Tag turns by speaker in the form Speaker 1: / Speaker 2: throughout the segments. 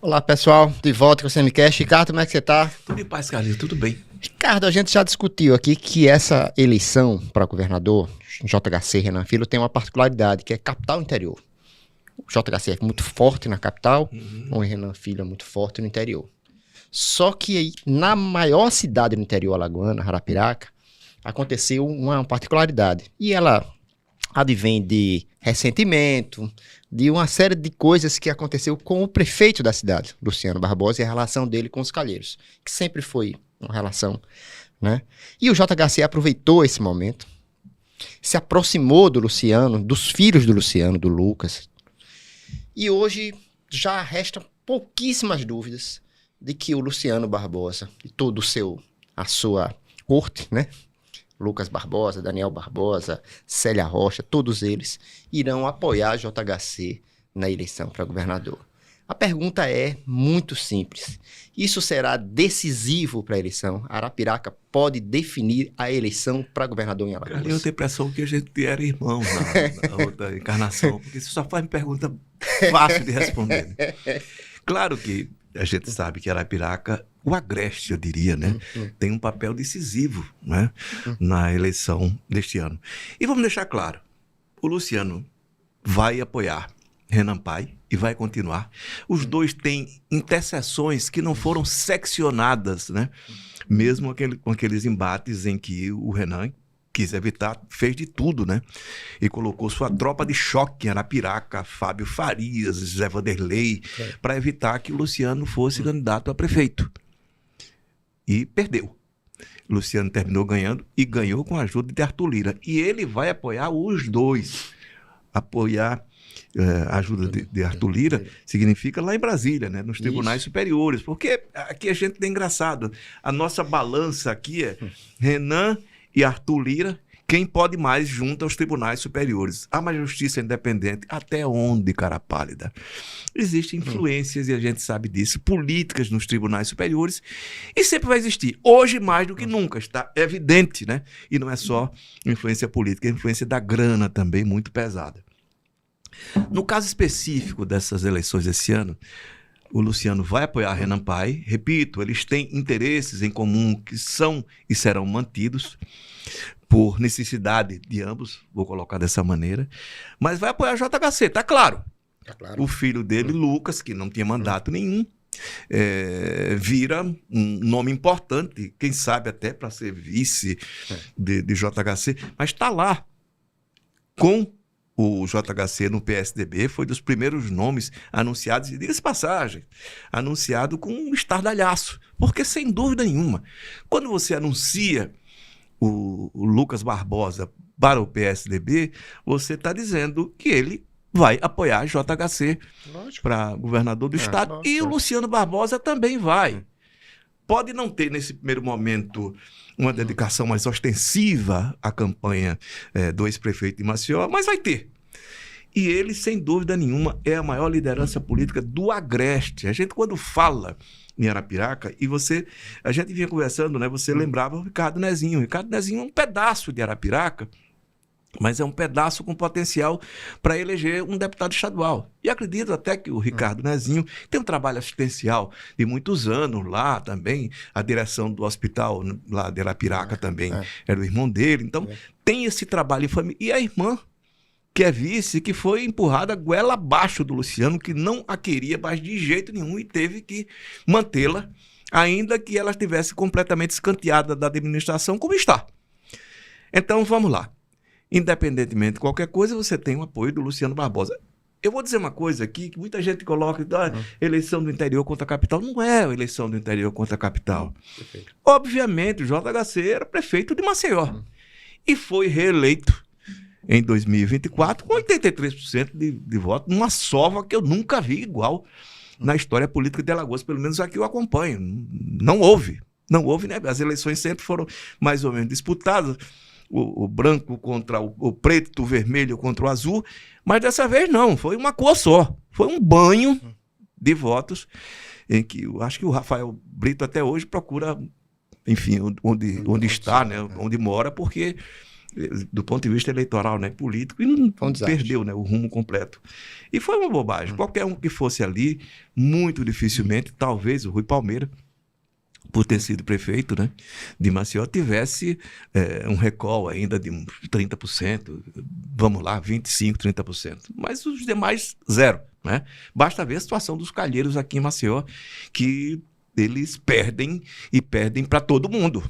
Speaker 1: Olá, pessoal, de volta com o CMCast. Ricardo, como é que você tá?
Speaker 2: Tudo em paz, Carlinhos, tudo bem.
Speaker 1: Ricardo, a gente já discutiu aqui que essa eleição para governador, JHC Renan Filho, tem uma particularidade, que é capital interior. O JHC é muito forte na capital, o Renan Filho é muito forte no interior. Só que aí, na maior cidade do interior alagoana, Arapiraca, aconteceu uma particularidade. E ela advém de ressentimento, de uma série de coisas que aconteceu com o prefeito da cidade, Luciano Barbosa, e a relação dele com os calheiros, que sempre foi uma relação, né? E o JHC aproveitou esse momento, se aproximou do Luciano, dos filhos do Luciano, do Lucas, e hoje já restam pouquíssimas dúvidas de que o Luciano Barbosa e todo a sua corte, né? Lucas Barbosa, Daniel Barbosa, Célia Rocha, todos eles irão apoiar a JHC na eleição para governador. A pergunta é muito simples. Isso será decisivo para a eleição? Arapiraca pode definir a eleição para governador em Alagoas?
Speaker 2: Eu tenho a impressão que a gente era irmão na outra encarnação, porque isso só faz uma pergunta fácil de responder. Né? Claro que a gente sabe que Arapiraca, o Agreste, eu diria, né, tem um papel decisivo, né, na eleição deste ano. E vamos deixar claro, o Luciano vai apoiar Renan Pai e vai continuar. Os dois têm interseções que não foram seccionadas, né, mesmo com aqueles embates em que o Renan quis evitar, fez de tudo, né? E colocou sua tropa de choque em Arapiraca, Fábio Farias, Zé Vanderlei, para evitar que o Luciano fosse candidato a prefeito. E perdeu. Luciano terminou ganhando e ganhou com a ajuda de Arthur Lira. E ele vai apoiar os dois. Apoiar a ajuda de Arthur Lira significa lá em Brasília, né? Nos tribunais superiores. Porque aqui a gente tem engraçado. A nossa balança aqui é Renan e Arthur Lira, quem pode mais junto aos tribunais superiores. Há uma justiça independente. Até onde, cara pálida? Existem influências, e a gente sabe disso, políticas nos tribunais superiores, e sempre vai existir. Hoje, mais do que nunca, está evidente, né? E não é só influência política, é influência da grana também, muito pesada. No caso específico dessas eleições esse ano, o Luciano vai apoiar Renan Pai. Repito, eles têm interesses em comum que são e serão mantidos por necessidade de ambos, vou colocar dessa maneira, mas vai apoiar JHC, tá claro. O filho dele, Lucas, que não tinha mandato nenhum, vira um nome importante, quem sabe até para ser vice de JHC, mas está lá com o JHC no PSDB, foi dos primeiros nomes anunciados, e diga-se passagem, anunciado com um estardalhaço, porque sem dúvida nenhuma, quando você anuncia o Lucas Barbosa para o PSDB, você está dizendo que ele vai apoiar JHC para governador do estado, e o Luciano Barbosa também vai. Pode não ter, nesse primeiro momento, uma dedicação mais ostensiva à campanha do ex-prefeito de Maceió, mas vai ter. E ele, sem dúvida nenhuma, é a maior liderança política do Agreste. A gente, quando fala em Arapiraca, e a gente vinha conversando, né? Você lembrava o Ricardo Nezinho. O Ricardo Nezinho é um pedaço de Arapiraca, mas é um pedaço com potencial para eleger um deputado estadual. E acredito até que o Ricardo Nezinho tem um trabalho assistencial de muitos anos lá também. A direção do hospital lá de Arapiraca também era o irmão dele. Então, tem esse trabalho em família. E a irmã, que é vice, que foi empurrada goela abaixo do Luciano, que não a queria mais de jeito nenhum e teve que mantê-la, ainda que ela estivesse completamente escanteada da administração, como está. Então, vamos lá. Independentemente de qualquer coisa, você tem o apoio do Luciano Barbosa. Eu vou dizer uma coisa aqui, que muita gente coloca, eleição do interior contra a capital. Não é eleição do interior contra a capital. Obviamente, o JHC era prefeito de Maceió. E foi reeleito em 2024 com 83% de voto, numa sova que eu nunca vi igual na história política de Alagoas, pelo menos aqui eu acompanho. Não houve, né? As eleições sempre foram mais ou menos disputadas. O branco contra o preto, o vermelho contra o azul, mas dessa vez não, foi uma cor só, foi um banho de votos em que eu acho que o Rafael Brito até hoje procura, enfim, onde está, né, onde mora, porque do ponto de vista eleitoral, né, político, e não
Speaker 1: Foi um desastre.
Speaker 2: perdeu, né, o rumo completo. E foi uma bobagem. Qualquer um que fosse ali, muito dificilmente, talvez o Rui Palmeira, por ter sido prefeito, né, de Maceió, tivesse um recall ainda de uns 30%, vamos lá, 25%, 30%. Mas os demais, zero. Né? Basta ver a situação dos calheiros aqui em Maceió, que eles perdem e perdem para todo mundo.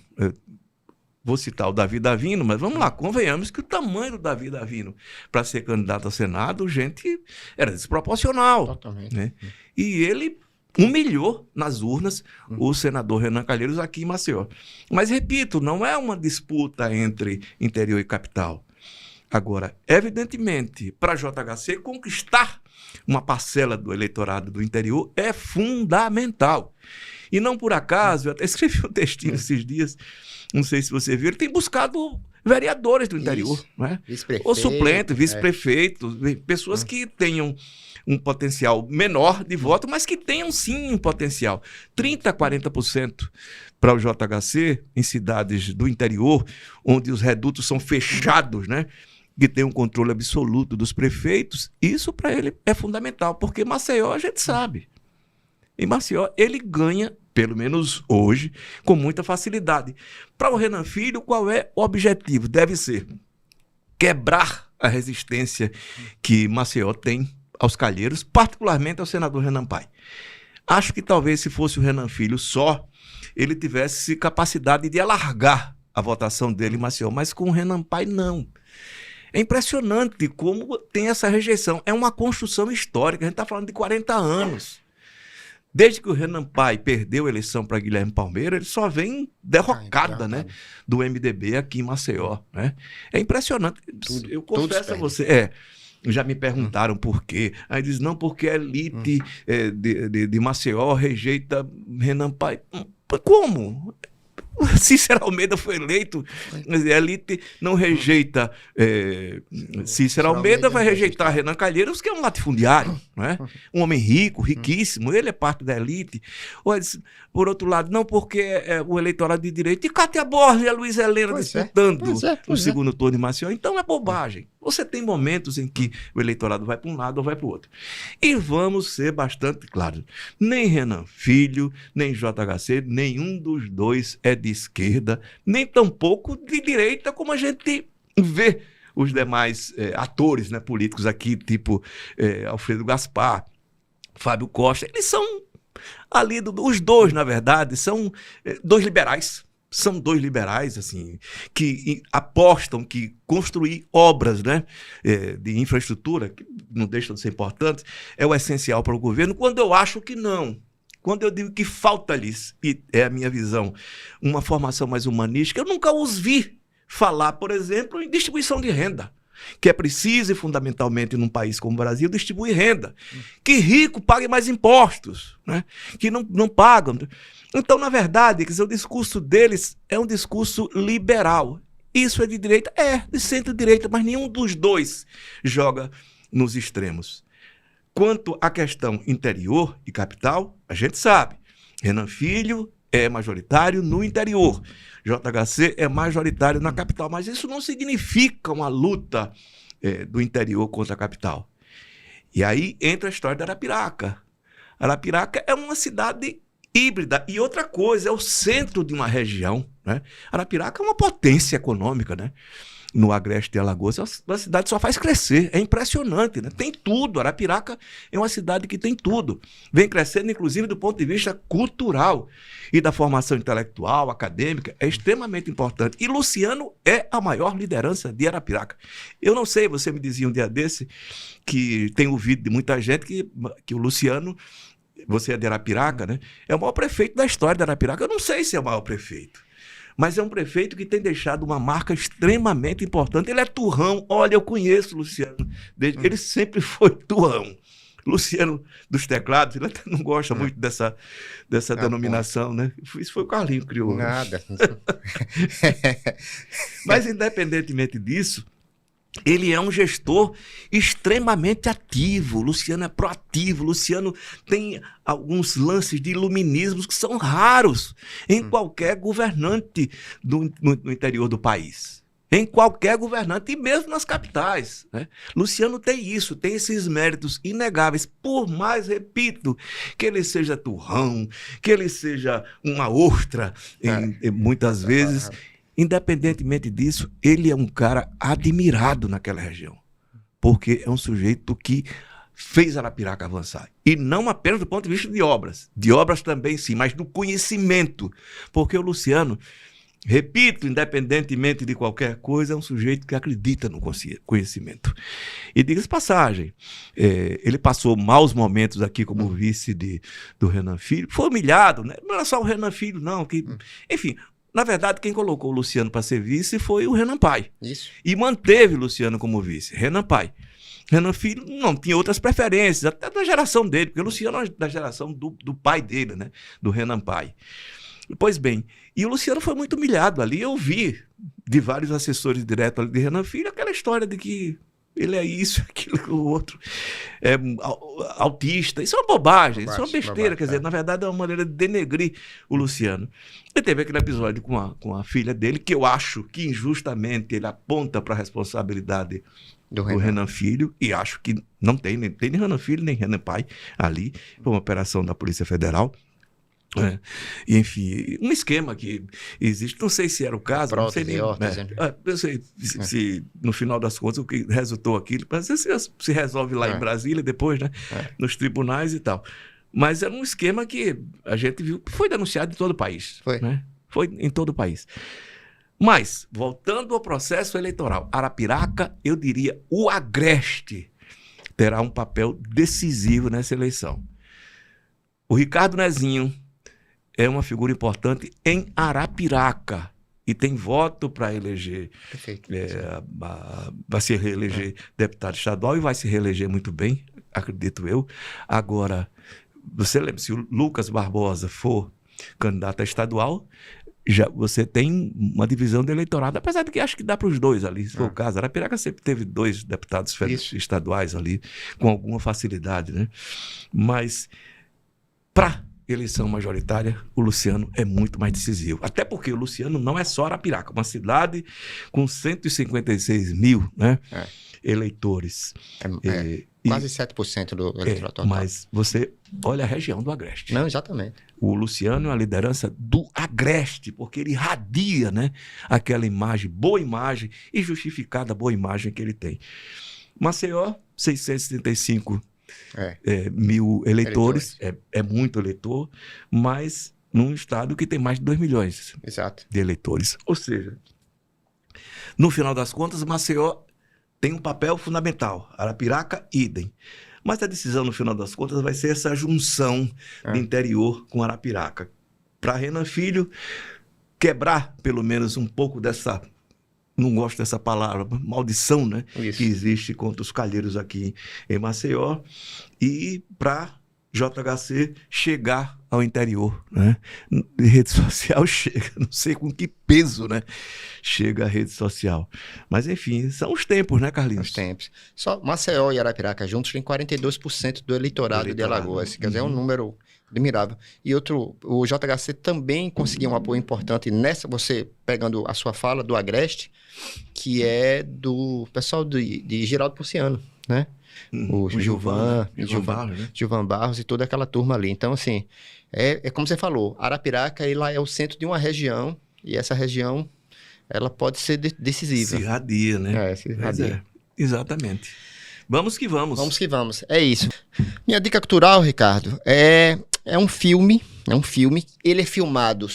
Speaker 2: Vou citar o Davi Davino, mas vamos lá, convenhamos que o tamanho do Davi Davino para ser candidato ao Senado, gente, era desproporcional.
Speaker 1: Totalmente.
Speaker 2: Né? E ele humilhou nas urnas o senador Renan Calheiros aqui em Maceió. Mas, repito, não é uma disputa entre interior e capital. Agora, evidentemente, para a JHC conquistar uma parcela do eleitorado do interior é fundamental. E não por acaso, eu até escrevi um textinho esses dias, não sei se você viu, ele tem buscado vereadores do interior, né? Ou suplentes, vice-prefeitos, pessoas que tenham um potencial menor de voto, mas que tenham sim um potencial. 30% a 40% para o JHC em cidades do interior, onde os redutos são fechados, né? Que tem um controle absoluto dos prefeitos, isso para ele é fundamental, porque Maceió a gente sabe. Em Maceió ele ganha, pelo menos hoje, com muita facilidade. Para o Renan Filho, qual é o objetivo? Deve ser quebrar a resistência que Maceió tem aos calheiros, particularmente ao senador Renan Pai. Acho que talvez se fosse o Renan Filho só, ele tivesse capacidade de alargar a votação dele em Maceió, mas com o Renan Pai não. É impressionante como tem essa rejeição. É uma construção histórica. A gente está falando de 40 anos. Desde que o Renan Pai perdeu a eleição para Guilherme Palmeira, ele só vem derrocada, né, do MDB aqui em Maceió. Né? É impressionante. Eu confesso a você. Já me perguntaram por quê. Aí diz, não, porque a elite de Maceió rejeita Renan Pai. Como? Cícero Almeida foi eleito, a elite não rejeita Cícero Almeida, vai rejeitar Renan Calheiros, que é um latifundiário, né? Um homem rico, riquíssimo, ele é parte da elite. Por outro lado, não porque o eleitorado de direita, e Cátia Borges e a Luiz Helena disputando no segundo turno de Maceió, então é bobagem. Você tem momentos em que o eleitorado vai para um lado ou vai para o outro. E vamos ser bastante claros, nem Renan Filho, nem JHC, nenhum dos dois é de esquerda, nem tampouco de direita, como a gente vê os demais atores, né, políticos aqui, tipo Alfredo Gaspar, Fábio Costa. Eles são ali, os dois, na verdade, são dois liberais. São dois liberais, assim, que apostam que construir obras, né, de infraestrutura, que não deixam de ser importantes, é o essencial para o governo, quando eu acho que não. Quando eu digo que falta-lhes, e é a minha visão, uma formação mais humanística, eu nunca os vi falar, por exemplo, em distribuição de renda, que é preciso, e fundamentalmente num país como o Brasil, distribuir renda. Que rico pague mais impostos, né? Que não pagam. Então, na verdade, quer dizer, o discurso deles é um discurso liberal. Isso é de direita? É, de centro-direita, mas nenhum dos dois joga nos extremos. Quanto à questão interior e capital, a gente sabe. Renan Filho é majoritário no interior. JHC é majoritário na capital. Mas isso não significa uma luta do interior contra a capital. E aí entra a história da Arapiraca. Arapiraca é uma cidade híbrida. E outra coisa, é o centro de uma região. Né? Arapiraca é uma potência econômica, né? No Agreste de Alagoas, a cidade só faz crescer, é impressionante, né? Tem tudo, Arapiraca é uma cidade que tem tudo, vem crescendo inclusive do ponto de vista cultural e da formação intelectual, acadêmica, é extremamente importante, e Luciano é a maior liderança de Arapiraca. Eu não sei, você me dizia um dia desse, que tem ouvido de muita gente que o Luciano, você é de Arapiraca, né? É o maior prefeito da história de Arapiraca. Eu não sei se é o maior prefeito, mas é um prefeito que tem deixado uma marca extremamente importante. Ele é turrão. Olha, eu conheço o Luciano. Ele sempre foi turrão. Luciano dos teclados, ele até não gosta muito dessa denominação, né? Isso foi o Carlinho que criou.
Speaker 1: Nada.
Speaker 2: Mas, independentemente disso, ele é um gestor extremamente ativo. Luciano é proativo. Luciano tem alguns lances de iluminismo que são raros em qualquer governante no interior do país. em qualquer governante, e mesmo nas capitais, né? Luciano tem isso, tem esses méritos inegáveis, por mais, repito, que ele seja turrão, que ele seja uma ostra, muitas vezes, independentemente disso, ele é um cara admirado naquela região, porque é um sujeito que fez Arapiraca avançar. E não apenas do ponto de vista de obras também sim, mas do conhecimento, porque o Luciano, repito, independentemente de qualquer coisa, é um sujeito que acredita no conhecimento. E diga-se passagem, ele passou maus momentos aqui como vice do Renan Filho, foi humilhado, né? Não era só o Renan Filho, não. Enfim, na verdade, quem colocou o Luciano para ser vice foi o Renan Pai.
Speaker 1: Isso.
Speaker 2: E manteve o Luciano como vice, Renan Pai. Renan Filho não tinha outras preferências, até da geração dele, porque o Luciano é da geração do pai dele, né? Do Renan Pai. Pois bem, e o Luciano foi muito humilhado ali. Eu vi de vários assessores diretos ali de Renan Filho aquela história de que ele é isso, aquilo, o outro é autista. Isso é uma bobagem, isso é uma besteira. Quer dizer, na verdade é uma maneira de denegrir o Luciano. E teve aquele episódio com a filha dele, que eu acho que injustamente ele aponta para a responsabilidade do Renan Filho, e acho que não tem nem Renan Filho, nem Renan Pai ali. Foi uma operação da Polícia Federal. E, enfim, um esquema que existe, não sei se era o caso, não sei nem, não sei se no final das contas o que resultou aquilo, mas se resolve lá em Brasília depois, né, nos tribunais e tal. Mas era um esquema que a gente viu, foi denunciado em todo o país. Foi em todo o país. Mas, voltando ao processo eleitoral, Arapiraca, eu diria, o Agreste terá um papel decisivo nessa eleição. O Ricardo Nezinho é uma figura importante em Arapiraca e tem voto para eleger, vai se reeleger deputado estadual e vai se reeleger muito bem, acredito eu. Agora, você lembra, se o Lucas Barbosa for candidato a estadual, já você tem uma divisão do eleitorado, apesar de que acho que dá para os dois ali, se for o caso. Arapiraca sempre teve 2 deputados estaduais ali, com alguma facilidade, né? Mas, para eleição majoritária, o Luciano é muito mais decisivo. Até porque o Luciano não é só Arapiraca, uma cidade com 156 mil, né, eleitores.
Speaker 1: Quase 7% do eleitorado total.
Speaker 2: Mas você olha a região do Agreste.
Speaker 1: Não, exatamente.
Speaker 2: O Luciano é a liderança do Agreste, porque ele irradia, né, aquela imagem, boa imagem e justificada boa imagem que ele tem. Maceió, 635 mil eleitores. É muito eleitor, mas num estado que tem mais de 2 milhões de eleitores. Ou seja, no final das contas, Maceió tem um papel fundamental. Arapiraca, idem. Mas a decisão, no final das contas, vai ser essa junção do interior com Arapiraca. Para Renan Filho quebrar, pelo menos, um pouco dessa, não gosto dessa palavra, maldição, né, que existe contra os calheiros aqui em Maceió, e para JHC chegar ao interior, né? Rede social chega, não sei com que peso, né, chega a rede social. Mas, enfim, são os tempos, né, Carlinhos?
Speaker 1: Os tempos. Só Maceió e Arapiraca juntos têm 42% do eleitorado de Alagoas. Quer dizer, é um número admirável. E outro, o JHC também conseguiu um apoio importante nessa, você pegando a sua fala, do Agreste, que é do pessoal de Geraldo Ponciano, né? O Gilvan Barros e toda aquela turma ali. Então, assim, é como você falou, Arapiraca ela é o centro de uma região, e essa região ela pode ser decisiva.
Speaker 2: Se irradia, né?
Speaker 1: Se irradia.
Speaker 2: Exatamente. Vamos que vamos.
Speaker 1: Vamos que vamos. É isso. Minha dica cultural, Ricardo, é um filme. Ele é filmado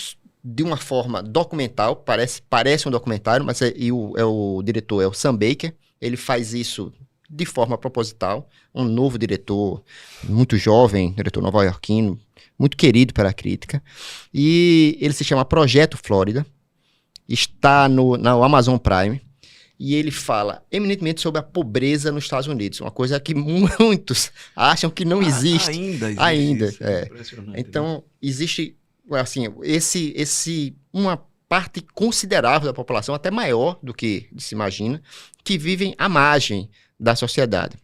Speaker 1: de uma forma documental, parece um documentário, mas o diretor é o Sam Baker. Ele faz isso de forma proposital. Um novo diretor, muito jovem, diretor nova-iorquino, muito querido pela crítica. E ele se chama Projeto Flórida. Está no Amazon Prime. E ele fala eminentemente sobre a pobreza nos Estados Unidos. Uma coisa que muitos acham que não existe. Ainda existe. Então, existe, assim, uma parte considerável da população, até maior do que se imagina, que vivem à margem da sociedade.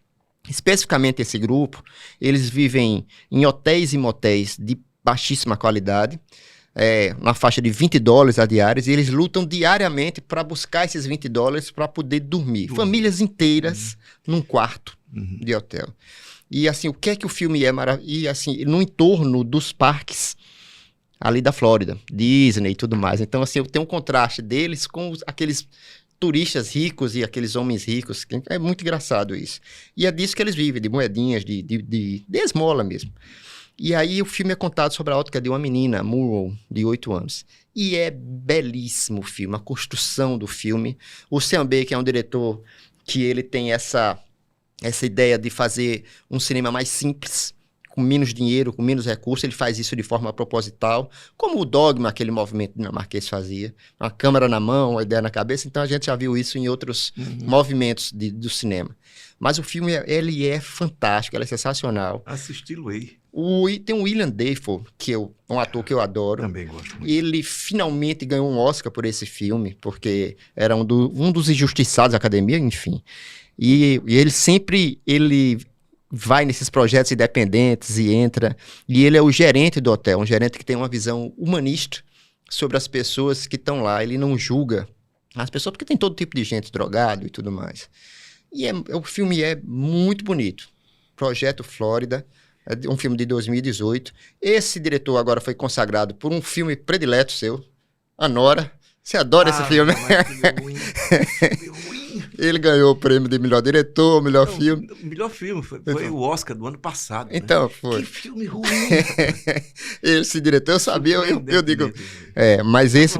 Speaker 1: Especificamente esse grupo, eles vivem em hotéis e motéis de baixíssima qualidade, na faixa de $20 a diárias, e eles lutam diariamente para buscar esses $20 para poder dormir. Famílias inteiras num quarto de hotel. E assim, o que é que o filme é maravilhoso? E assim, no entorno dos parques ali da Flórida, Disney e tudo mais. Então, assim, tem um contraste deles com aqueles turistas ricos e aqueles homens ricos. É muito engraçado isso. E é disso que eles vivem, de moedinhas, de esmola mesmo. E aí o filme é contado sobre a ótica de uma menina, Murrow, de 8 anos. E é belíssimo o filme, a construção do filme. O Sean Baker é um diretor que ele tem essa ideia de fazer um cinema mais simples, com menos dinheiro, com menos recursos. Ele faz isso de forma proposital, como o Dogma, aquele movimento dinamarquês fazia. Uma câmera na mão, uma ideia na cabeça. Então a gente já viu isso em outros movimentos do cinema. Mas o filme, ele é fantástico, ele é sensacional.
Speaker 2: Assisti-lo-ei.
Speaker 1: Tem o William Dafoe, que é um ator que eu adoro.
Speaker 2: Também gosto muito.
Speaker 1: Ele finalmente ganhou um Oscar por esse filme, porque era um dos injustiçados da academia, enfim. E ele vai nesses projetos independentes e entra. E ele é o gerente do hotel, um gerente que tem uma visão humanista sobre as pessoas que estão lá. Ele não julga as pessoas, porque tem todo tipo de gente drogado e tudo mais. E o filme é muito bonito. Projeto Flórida. É um filme de 2018. Esse diretor agora foi consagrado por um filme predileto seu, A Nora. Você adora esse filme? Filme ruim. Ele ganhou o prêmio de melhor diretor, melhor filme.
Speaker 2: O melhor filme foi o Oscar do ano passado.
Speaker 1: Então,
Speaker 2: né?
Speaker 1: foi.
Speaker 2: Que filme ruim.
Speaker 1: Esse diretor, eu sabia, eu digo... mas esse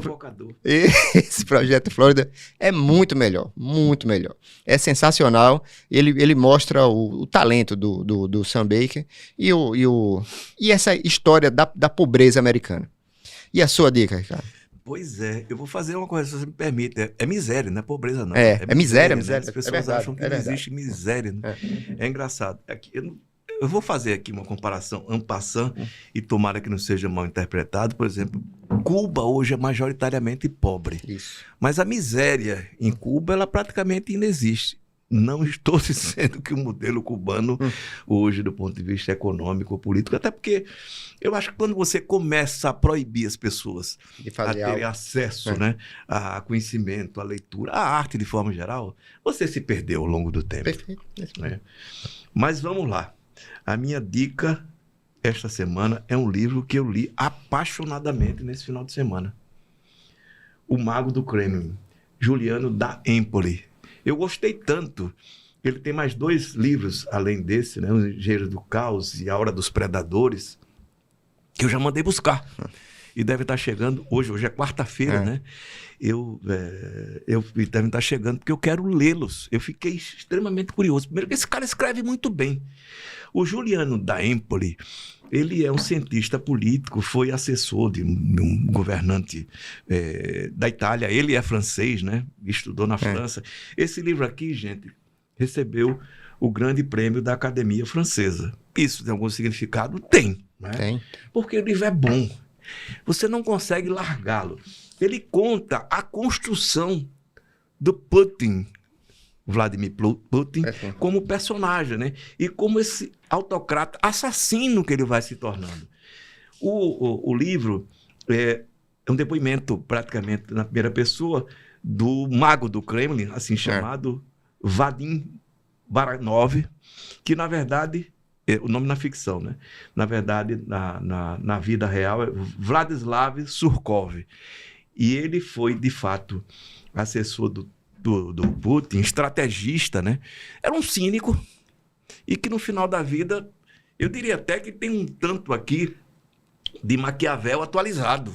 Speaker 1: Projeto Flórida é muito melhor, muito melhor. É sensacional. Ele mostra o talento do Sam Baker e essa história da pobreza americana. E a sua dica, Ricardo?
Speaker 2: Pois é, eu vou fazer uma coisa, se você me permite. É miséria, não é pobreza, não.
Speaker 1: É miséria,
Speaker 2: né?
Speaker 1: miséria.
Speaker 2: As pessoas acham que não existe miséria. Né? É engraçado. Eu vou fazer aqui uma comparação en passant, e tomara que não seja mal interpretado. Por exemplo, Cuba hoje é majoritariamente pobre.
Speaker 1: Isso.
Speaker 2: Mas a miséria em Cuba, ela praticamente inexiste. Não estou dizendo que o modelo cubano, hoje, do ponto de vista econômico ou político, até porque eu acho que quando você começa a proibir as pessoas a terem acesso, né, a conhecimento, a leitura, a arte de forma geral, você se perdeu ao longo do tempo.
Speaker 1: Perfeito.
Speaker 2: Né? Mas vamos lá. A minha dica esta semana é um livro que eu li apaixonadamente nesse final de semana. O Mago do Kremlin, Giuliano da Empoli. Eu gostei tanto. Ele tem mais 2 livros, além desse, né? O Engenheiro do Caos e A Hora dos Predadores, que eu já mandei buscar. E deve estar chegando hoje. Hoje é quarta-feira, né? Deve estar chegando, porque eu quero lê-los. Eu fiquei extremamente curioso. Primeiro que esse cara escreve muito bem. O Giuliano da Empoli, ele é um cientista político, foi assessor de um governante da Itália. Ele é francês, né? Estudou na França. Esse livro aqui, gente, recebeu o grande prêmio da Academia Francesa. Isso tem algum significado? Tem. Né?
Speaker 1: Tem.
Speaker 2: Porque o livro é bom. Você não consegue largá-lo. Ele conta a construção do Putin, Vladimir Putin, como personagem, né? E como esse autocrata assassino que ele vai se tornando. O livro é um depoimento, praticamente, na primeira pessoa, do mago do Kremlin, assim chamado Vadim Baranov, que, na verdade, o nome na ficção, né? Na verdade, na vida real, é Vladislav Surkov. E ele foi, de fato, assessor do Putin, estrategista, né? Era um cínico e que, no final da vida, eu diria até que tem um tanto aqui de Maquiavel atualizado.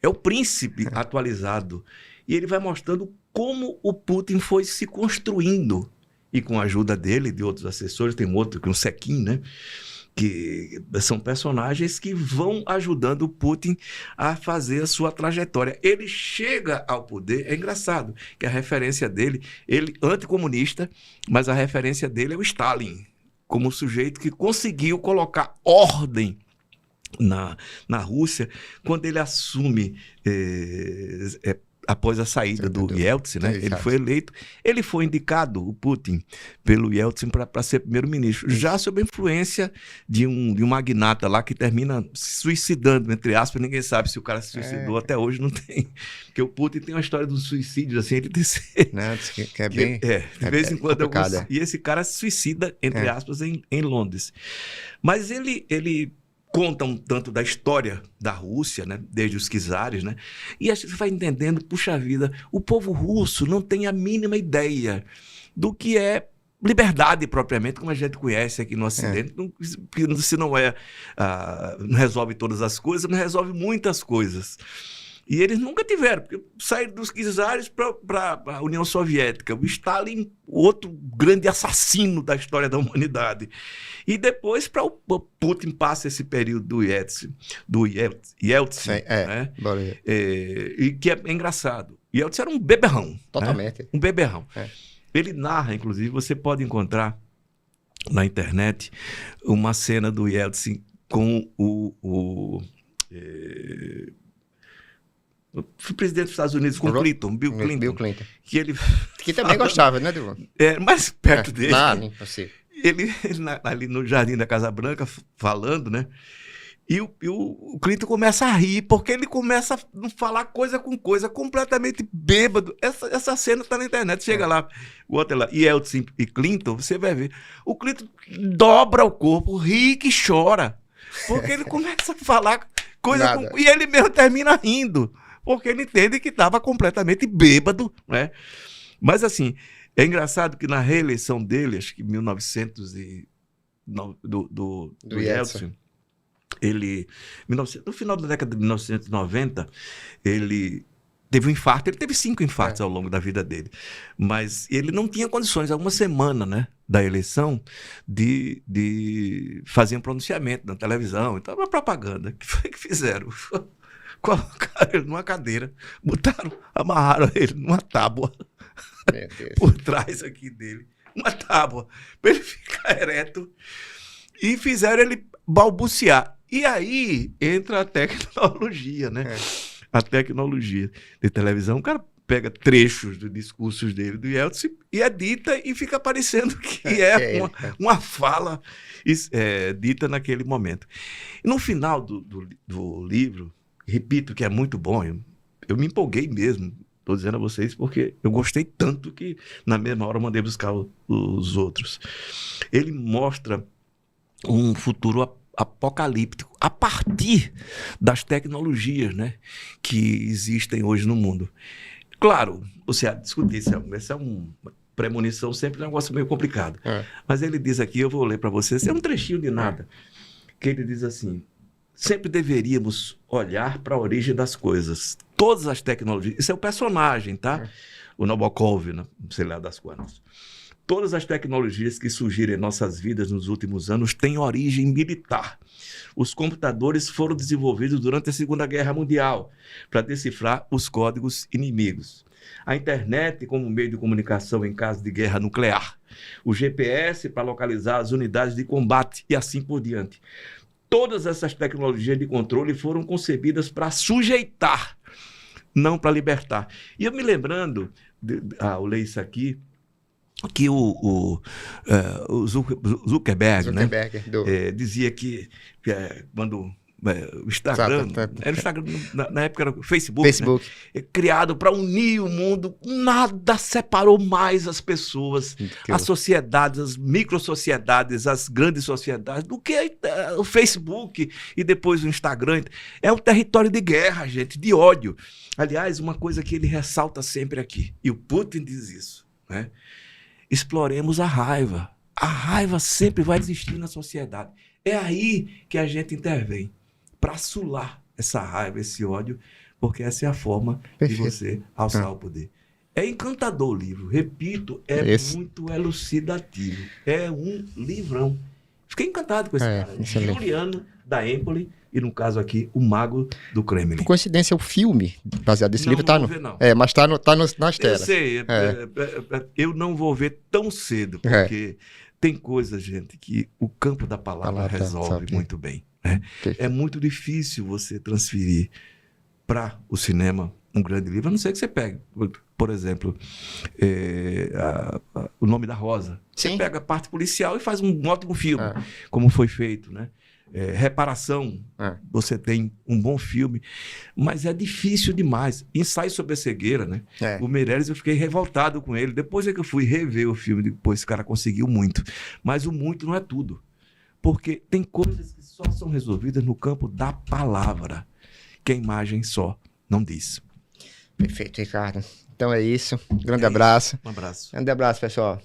Speaker 2: É o príncipe atualizado. E ele vai mostrando como o Putin foi se construindo. E com a ajuda dele e de outros assessores, tem outro, que é um Sequin, né? Que são personagens que vão ajudando o Putin a fazer a sua trajetória. Ele chega ao poder, é engraçado, que a referência dele, ele anticomunista, mas a referência dele é o Stalin, como sujeito que conseguiu colocar ordem na Rússia, quando ele assume após a saída do Yeltsin, né? Ele
Speaker 1: Exato.
Speaker 2: foi eleito, ele foi indicado, o Putin, pelo Yeltsin para ser primeiro-ministro, já sob a influência de um magnata lá que termina se suicidando, entre aspas, ninguém sabe se o cara se suicidou, até hoje não tem, porque o Putin tem uma história dos suicídios, assim, ele diz
Speaker 1: Né? Diz que é bem...
Speaker 2: de vez em quando
Speaker 1: complicado,
Speaker 2: e esse cara se suicida, entre aspas, em Londres. Mas ele conta um tanto da história da Rússia, né? Desde os czares, né? E a gente vai entendendo, puxa vida, o povo russo não tem a mínima ideia do que é liberdade propriamente, como a gente conhece aqui no Ocidente, se não não resolve todas as coisas, mas resolve muitas coisas. E eles nunca tiveram, porque saíram dos czares para a União Soviética. O Stalin, outro grande assassino da história da humanidade. E depois para o Putin passa esse período do Yeltsin, né? E que é engraçado. Yeltsin era um beberrão.
Speaker 1: Totalmente.
Speaker 2: Né? Um beberrão. Ele narra, inclusive, você pode encontrar na internet uma cena do Yeltsin com o presidente dos Estados Unidos, com Bill Clinton. Que
Speaker 1: também gostava, né, Dilma?
Speaker 2: Mais perto dele.
Speaker 1: Não, impossível.
Speaker 2: Ele ali no jardim da Casa Branca, falando, né? E o Clinton começa a rir, porque ele começa a falar coisa com coisa, completamente bêbado. Essa cena está na internet, chega lá, o outro lá, Yeltsin e Clinton, você vai ver. O Clinton dobra o corpo, ri que chora, porque ele começa a falar coisa com... E ele mesmo termina rindo, porque ele entende que estava completamente bêbado, né? Mas assim, é engraçado que na reeleição dele, acho que em 1900 do Yeltsin, no final da década de 1990, ele teve um infarto. Ele teve 5 infartos ao longo da vida dele, mas ele não tinha condições, há uma semana, né, da eleição, de fazer um pronunciamento na televisão. Então, uma propaganda. O que foi que fizeram? Colocaram ele numa cadeira, amarraram ele numa tábua por trás aqui dele, uma tábua, para ele ficar ereto, e fizeram ele balbuciar. E aí entra a tecnologia, né? A tecnologia de televisão. O cara pega trechos dos discursos dele, do Yeltsin, e edita e fica parecendo que uma fala dita naquele momento. E no final do livro, repito que é muito bom, eu me empolguei mesmo, estou dizendo a vocês, porque eu gostei tanto que na mesma hora eu mandei buscar os outros. Ele mostra um futuro apocalíptico a partir das tecnologias, né, que existem hoje no mundo. Claro, você discutir, essa é uma premonição, sempre é um negócio meio complicado. Mas ele diz aqui, eu vou ler para vocês, é um trechinho de nada, que ele diz assim: sempre deveríamos olhar para a origem das coisas. Todas as tecnologias, isso é o personagem, tá? O Nabokov, não sei lá das quantas. Todas as tecnologias que surgiram em nossas vidas nos últimos anos têm origem militar. Os computadores foram desenvolvidos durante a Segunda Guerra Mundial para decifrar os códigos inimigos. A internet como meio de comunicação em caso de guerra nuclear. O GPS para localizar as unidades de combate e assim por diante. Todas essas tecnologias de controle foram concebidas para sujeitar, não para libertar. E eu me lembrando, eu leio isso aqui, que o Zuckerberg, né, dizia que quando o Instagram, era o Instagram, na época era o Facebook. Né, criado para unir o mundo, nada separou mais as pessoas, as sociedades, as microsociedades, as grandes sociedades, do que o Facebook e depois o Instagram. É um território de guerra, gente, de ódio. Aliás, uma coisa que ele ressalta sempre aqui, e o Putin diz isso, né? Exploremos a raiva. A raiva sempre vai existir na sociedade. É aí que a gente intervém, para assolar essa raiva, esse ódio, porque essa é a forma de você alçar o poder. É encantador o livro, repito, muito elucidativo. É um livrão. Fiquei encantado com esse cara.
Speaker 1: Excelente.
Speaker 2: Juliano da Empoli, e no caso aqui, o Mago do Kremlin.
Speaker 1: Por coincidência, o filme baseado nesse livro
Speaker 2: tá
Speaker 1: no...
Speaker 2: Ver, não.
Speaker 1: Mas tá nas telas.
Speaker 2: Eu sei, eu não vou ver tão cedo, porque tem coisas, gente, que o campo da palavra resolve muito bem. Né? É muito difícil você transferir para o cinema um grande livro, a não ser que você pegue, por exemplo, O Nome da Rosa.
Speaker 1: Sim.
Speaker 2: Você pega a parte policial e faz um ótimo filme, como foi feito, né? Reparação, você tem um bom filme, mas é difícil demais. Ensaio sobre a cegueira, né? O Meirelles, eu fiquei revoltado com ele. Depois é que eu fui rever o filme, depois esse cara conseguiu muito. Mas o muito não é tudo. Porque tem coisas que só são resolvidas no campo da palavra, que a imagem só não diz.
Speaker 1: Perfeito, Ricardo. Então é isso. Grande abraço.
Speaker 2: Um abraço.
Speaker 1: Grande abraço, pessoal.